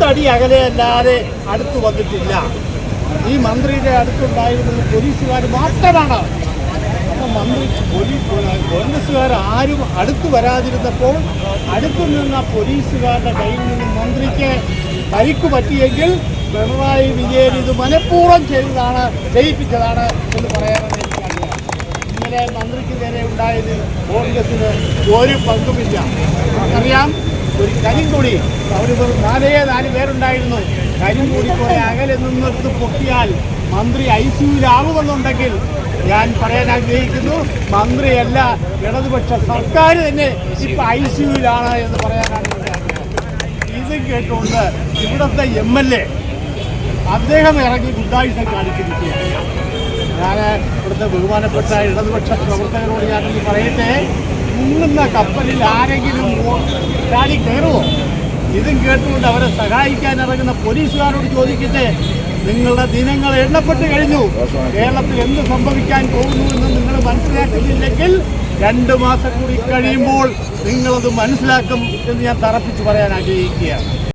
അടി അകലെയല്ലാതെ അടുത്ത് വന്നിട്ടില്ല. ഈ മന്ത്രിയുടെ അടുത്തുണ്ടായിരുന്നത് പോലീസുകാർ മാത്രമാണ്. അപ്പം പോലീസുകാർ ആരും അടുത്ത് വരാതിരുന്നപ്പോൾ അടുത്തു നിന്ന പോലീസുകാരുടെ കയ്യിൽ നിന്ന് മന്ത്രിക്ക് പരിക്ക് പറ്റിയെങ്കിൽ പിണറായി വിജയൻ ഇത് മനഃപൂർവ്വം ചെയ്യിപ്പിച്ചതാണ് എന്ന് പറയാനാണ് എനിക്കറിയാം. ഇന്നലെ മന്ത്രിക്ക് നേരെ ഉണ്ടായതിൽ കോൺഗ്രസിന് ഒരു പങ്കുമില്ല. നമുക്കറിയാം, ഒരു കരിങ്കൊടി അവർ 4 പേരുണ്ടായിരുന്നു. കരിങ്കൊടി പോലെ അകലെ നിന്നെടുത്ത് പൊട്ടിയാൽ മന്ത്രി ICUവിലാകുമെന്നുണ്ടെങ്കിൽ ഞാൻ പറയാൻ ആഗ്രഹിക്കുന്നു, മന്ത്രിയല്ല ഇടതുപക്ഷ സർക്കാർ തന്നെ ഇപ്പം ICUവിലാണ് എന്ന് പറയാനാണ് എൻ്റെ ആഗ്രഹം. ഇത് കേട്ടുകൊണ്ട് ഇവിടുത്തെ MLA അദ്ദേഹം ഇറങ്ങി ഗുണ്ടായുസം കാണിച്ചിരിക്കുകയാണ്. ഞാൻ ഇവിടുത്തെ ബഹുമാനപ്പെട്ട ഇടതുപക്ഷ പ്രവർത്തകരോട് ഞാനൊന്ന് പറയട്ടെ, മുങ്ങുന്ന കപ്പലിൽ ആരെങ്കിലും ചാടി കയറുമോ? ഇതും കേട്ടുകൊണ്ട് അവരെ സഹായിക്കാൻ ഇറങ്ങുന്ന പോലീസുകാരോട് ചോദിക്കട്ടെ, നിങ്ങളുടെ ദിനങ്ങൾ എണ്ണപ്പെട്ട് കഴിഞ്ഞു. കേരളത്തിൽ എന്ത് സംഭവിക്കാൻ പോകുന്നു എന്ന് നിങ്ങൾ മനസ്സിലാക്കുന്നില്ലെങ്കിൽ 2 മാസം കൂടി കഴിയുമ്പോൾ നിങ്ങളത് മനസ്സിലാക്കും എന്ന് ഞാൻ തറപ്പിച്ച് പറയാൻ ആഗ്രഹിക്കുകയാണ്.